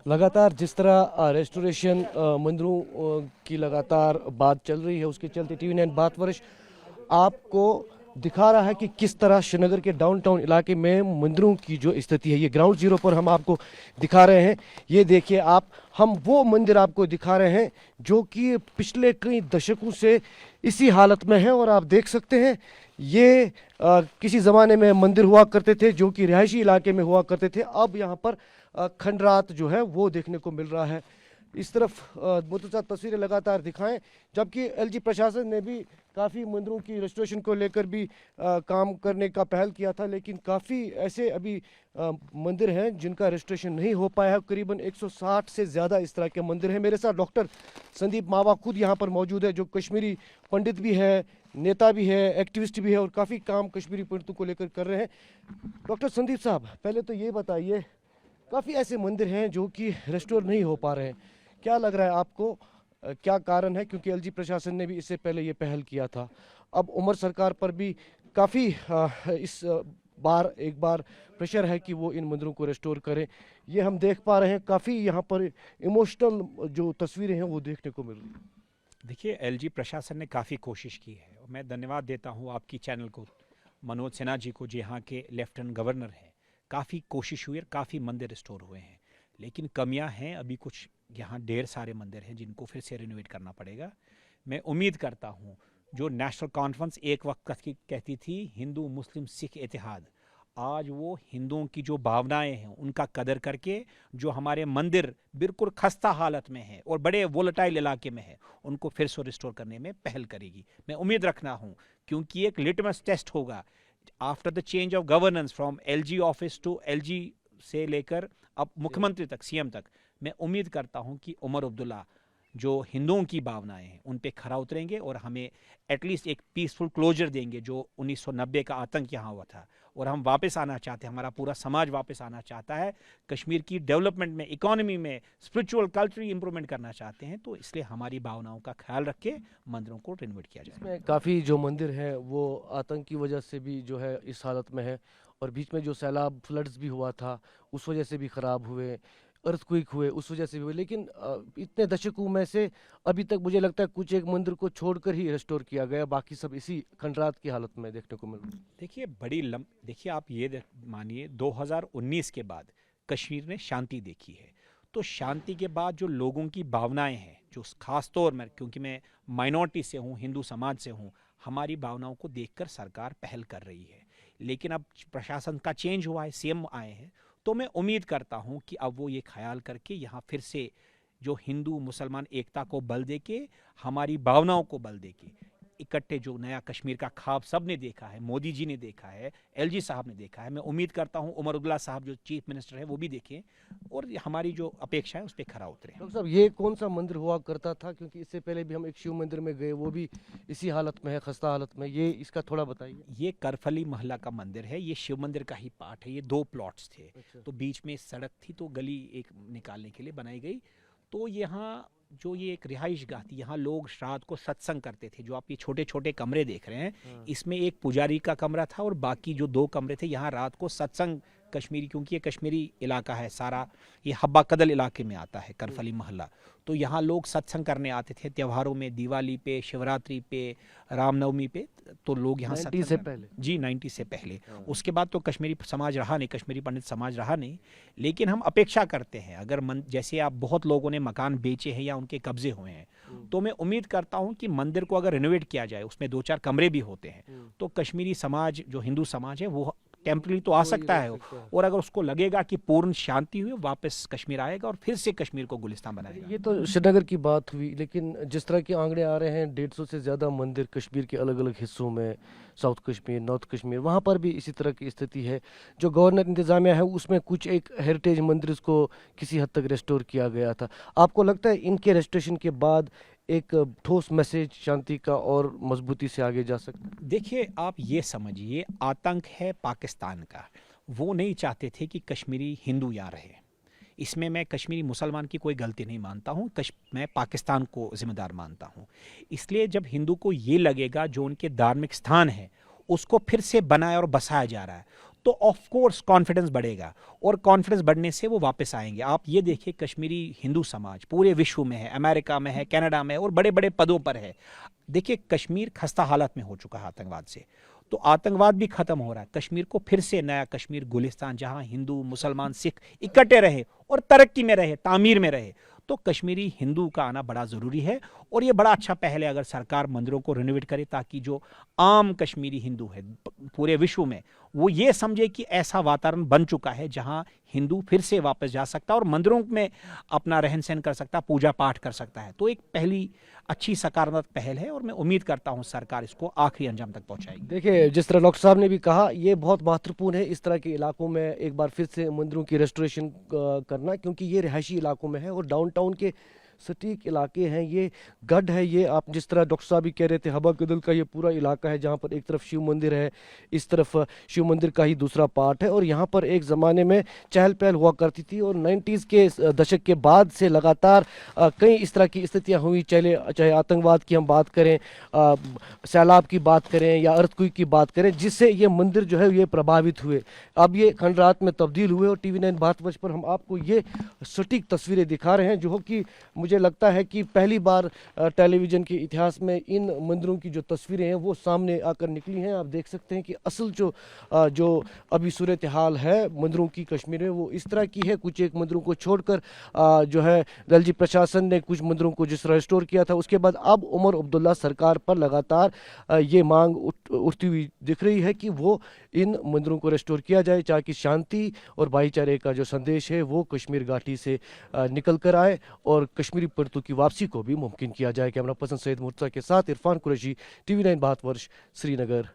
लगातार जिस तरह रेस्टोरेशन मंदिरों की लगातार बात चल रही है, उसके चलते TV9 भारत वर्ष आपको दिखा रहा है कि किस तरह श्रीनगर के डाउनटाउन इलाके में मंदिरों की जो स्थिति है। ये ग्राउंड जीरो पर हम आपको दिखा रहे हैं। ये देखिए आप, हम वो मंदिर आपको दिखा रहे हैं जो कि पिछले कई दशकों से इसी हालत में है। और आप देख सकते हैं ये किसी ज़माने में मंदिर हुआ करते थे जो कि रिहायशी इलाके में हुआ करते थे। अब यहाँ पर खंडरात जो है वो देखने को मिल रहा है। इस तरफ मुतअद्दिद तस्वीरें लगातार दिखाएं, जबकि LG प्रशासन ने भी काफ़ी मंदिरों की रेस्टोरेशन को लेकर भी काम करने का पहल किया था, लेकिन काफ़ी ऐसे अभी मंदिर हैं जिनका रेस्टोरेशन नहीं हो पाया है। करीबन 160 से ज़्यादा इस तरह के मंदिर हैं। मेरे साथ डॉक्टर संदीप मावा खुद यहाँ पर मौजूद है, जो कश्मीरी पंडित भी है, नेता भी है, एक्टिविस्ट भी है और काफ़ी काम कश्मीरी पंडितों को लेकर कर रहे हैं। डॉक्टर संदीप साहब, पहले तो ये बताइए, काफ़ी ऐसे मंदिर हैं जो कि रेस्टोर नहीं हो पा रहे हैं, क्या लग रहा है आपको, क्या कारण है? क्योंकि LG प्रशासन ने भी इससे पहले ये पहल किया था। अब उमर सरकार पर भी काफ़ी इस बार एक बार प्रेशर है कि वो इन मंदिरों को रेस्टोर करें। ये हम देख पा रहे हैं, काफ़ी यहाँ पर इमोशनल जो तस्वीरें हैं वो देखने को मिल रही हैं। देखिए, LG प्रशासन ने काफ़ी कोशिश की है और मैं धन्यवाद देता हूँ आपकी चैनल को, मनोज सिन्हा जी को, जो यहाँ के लेफ्टिनेंट गवर्नर हैं। काफ़ी कोशिश हुई और काफ़ी मंदिर रिस्टोर हुए हैं, लेकिन कमियां हैं। अभी कुछ यहाँ ढेर सारे मंदिर हैं जिनको फिर से रिनोवेट करना पड़ेगा। मैं उम्मीद करता हूँ, जो नेशनल कॉन्फ्रेंस एक वक्त की कहती थी हिंदू मुस्लिम सिख इतिहाद, आज वो हिंदुओं की जो भावनाएं हैं उनका कदर करके, जो हमारे मंदिर बिल्कुल खस्ता हालत में हैं और बड़े वोलेटाइल इलाके में है, उनको फिर से रिस्टोर करने में पहल करेगी। मैं उम्मीद रखना हूँ, क्योंकि एक लिटमस टेस्ट होगा after the change of governance from LG office to LG से लेकर अब मुख्यमंत्री तक, CM तक। मैं उम्मीद करता हूं कि उमर अब्दुल्ला जो हिंदुओं की भावनाएं हैं उन पे खरा उतरेंगे और हमें एटलीस्ट एक पीसफुल क्लोजर देंगे। जो 1990 का आतंक यहाँ हुआ था और हम वापस आना चाहते हैं, हमारा पूरा समाज वापस आना चाहता है, कश्मीर की डेवलपमेंट में, इकोनॉमी में, स्पिरिचुअल कल्चरल इंप्रूवमेंट करना चाहते हैं, तो इसलिए हमारी भावनाओं का ख्याल रख के मंदिरों को रिनोवेट किया जाए। इसमें काफ़ी जो मंदिर हैं वो आतंक की वजह से भी जो है इस हालत में है, और बीच में जो सैलाब फ्लड्स भी हुआ था उस वजह से भी ख़राब हुए, अर्थक्वेक हुए उस वजह से भी हुए। लेकिन इतने दशकों में से अभी तक मुझे लगता है कुछ एक मंदिर को छोड़कर ही रेस्टोर किया गया, बाकी सब इसी खंडरात की हालत में देखने को मिल रही है। देखिए, देखिए आप ये मानिए 2019 के बाद कश्मीर ने शांति देखी है, तो शांति के बाद जो लोगों की भावनाएं हैं, जो खास तौर में, क्योंकि मैं माइनॉरिटी से हूँ, हिंदू समाज से हूँ, हमारी भावनाओं को देखकर सरकार पहल कर रही है। लेकिन अब प्रशासन का चेंज हुआ है, CM आए हैं, तो मैं उम्मीद करता हूँ कि अब वो ये ख्याल करके यहाँ फिर से जो हिंदू मुसलमान एकता को बल दे के, हमारी भावनाओं को बल दे के इकट्ठे जो नया कश्मीर का ख्वाब सब ने देखा है, मोदी जी ने देखा है, LG साहब ने देखा है, मैं उम्मीद करता हूं उमर अब्दुल्ला साहब जो चीफ मिनिस्टर है वो भी देखें और हमारी जो अपेक्षा है उस पर खरा उतरे। डॉक्टर साहब, ये कौन सा मंदिर हुआ करता था? क्योंकि इससे पहले भी हम एक शिव मंदिर में गए, वो भी इसी हालत में है, खस्ता हालत में। ये इसका थोड़ा बताइए। ये करफली महला का मंदिर है, ये शिव मंदिर का ही पार्ट है। ये 2 प्लॉट्स थे, अच्छा। तो बीच में सड़क थी, तो गली एक निकालने के लिए बनाई गई। तो यहाँ जो ये एक रिहाइश गाह थी, यहाँ लोग रात को सत्संग करते थे। जो आप ये छोटे छोटे कमरे देख रहे हैं, हाँ। इसमें एक पुजारी का कमरा था और बाकी जो 2 कमरे थे, यहाँ रात को सत्संग, कश्मीरी, क्योंकि ये कश्मीरी इलाका है सारा, ये हब्बा कदल इलाके में आता है करफली महला, तो यहाँ लोग सत्संग करने आते थे त्योहारों में, दिवाली पे, शिवरात्रि पे, रामनवमी पे, तो लोग यहाँ 90 से पहले। जी 90 से पहले। हाँ। उसके बाद तो कश्मीरी समाज रहा नहीं, कश्मीरी पंडित समाज रहा नहीं। लेकिन हम अपेक्षा करते हैं, अगर जैसे आप बहुत लोगों ने मकान बेचे हैं या उनके कब्जे हुए हैं, तो मैं उम्मीद करता हूं कि मंदिर को अगर रिनोवेट किया जाए, उसमें 2-4 कमरे भी होते हैं, तो कश्मीरी समाज, जो हिंदू समाज है, वो टेम्पररी तो आ सकता है, और अगर उसको लगेगा कि पूर्ण शांति हुई, वापस कश्मीर आएगा और फिर से कश्मीर को गुलिस्तान बनाएगा। ये तो श्रीनगर की बात हुई, लेकिन जिस तरह के आंकड़े आ रहे हैं, 150 से ज़्यादा मंदिर कश्मीर के अलग अलग हिस्सों में, साउथ कश्मीर, नॉर्थ कश्मीर, वहाँ पर भी इसी तरह की स्थिति है। जो गवर्नर इंतजामिया है उसमें कुछ एक हेरिटेज मंदिर को किसी हद तक रेस्टोर किया गया था। आपको लगता है इनके रेस्टोरेशन के बाद एक ठोस मैसेज शांति का और मजबूती से आगे जा सकता है? देखिए, आप ये समझिए, आतंक है पाकिस्तान का, वो नहीं चाहते थे कि कश्मीरी हिंदू यहाँ रहे। इसमें मैं कश्मीरी मुसलमान की कोई गलती नहीं मानता हूँ, मैं पाकिस्तान को जिम्मेदार मानता हूँ। इसलिए जब हिंदू को ये लगेगा जो उनके धार्मिक स्थान है उसको फिर से बनाया और बसाया जा रहा है, तो तो ऑफ कोर्स कॉन्फिडेंस बढ़ेगा और कॉन्फिडेंस बढ़ने से वो वापस आएंगे। आप ये देखिए, कश्मीरी हिंदू समाज पूरे विश्व में है, अमेरिका में है, कनाडा में है और बड़े बड़े पदों पर है। देखिए, कश्मीर खस्ता हालत में हो चुका है आतंकवाद से, तो आतंकवाद भी खत्म हो रहा है। कश्मीर को फिर से नया कश्मीर गुलिस्तान, जहां हिंदू मुसलमान सिख इकट्ठे रहे और तरक्की में रहे, तामीर में रहे, तो कश्मीरी हिंदू का आना बड़ा ज़रूरी है। और ये बड़ा अच्छा पहल है अगर सरकार मंदिरों को रिनोवेट करे, ताकि जो आम कश्मीरी हिंदू है पूरे विश्व में, वो ये समझे कि ऐसा वातावरण बन चुका है जहां हिंदू फिर से वापस जा सकता है और मंदिरों में अपना रहन सहन कर सकता है, पूजा पाठ कर सकता है। तो एक पहली अच्छी सकारात्मक पहल है और मैं उम्मीद करता हूं सरकार इसको आखिरी अंजाम तक पहुंचाएगी। देखिए, जिस तरह डॉक्टर साहब ने भी कहा, ये बहुत महत्वपूर्ण है इस तरह के इलाकों में एक बार फिर से मंदिरों की रेस्टोरेशन करना, क्योंकि ये रिहायशी इलाकों में है और डाउनटाउन के सटीक इलाके हैं, ये गढ़ है। ये आप जिस तरह डॉक्टर साहब भी कह रहे थे, हवा कदल का ये पूरा इलाका है जहाँ पर एक तरफ शिव मंदिर है, इस तरफ शिव मंदिर का ही दूसरा पार्ट है। और यहाँ पर एक ज़माने में चहल पहल हुआ करती थी और 90s के दशक के बाद से लगातार कई इस तरह की स्थितियाँ हुई, चाहे आतंकवाद की हम बात करें, सैलाब की बात करें या अर्थक्वेक की बात करें, जिससे ये मंदिर जो है ये प्रभावित हुए। अब ये खंडरात में तब्दील हुए और TV9 भारतवर्ष पर हम आपको ये सटीक तस्वीरें दिखा रहे हैं, जो कि मुझे लगता है कि पहली बार टेलीविज़न के इतिहास में इन मंदिरों की जो तस्वीरें हैं वो सामने आकर निकली हैं। आप देख सकते हैं कि असल जो अभी सूरत हाल है मंदिरों की कश्मीर में, वो इस तरह की है। कुछ एक मंदिरों को छोड़कर जो है दिल्ली प्रशासन ने कुछ मंदिरों को जिस तरह रिस्टोर किया था, उसके बाद अब उमर अब्दुल्ला सरकार पर लगातार ये मांग उठती हुई दिख रही है कि वो इन मंदिरों को रिस्टोर किया जाए, ताकि शांति और भाईचारे का जो संदेश है वो कश्मीर घाटी से निकल कर आए और कश्मीरी परतों की वापसी को भी मुमकिन किया जाए। कैमरा पर्सन सैयद मुर्तज़ा के साथ इरफान कुरैशी, TV9 भारतवर्ष, श्रीनगर।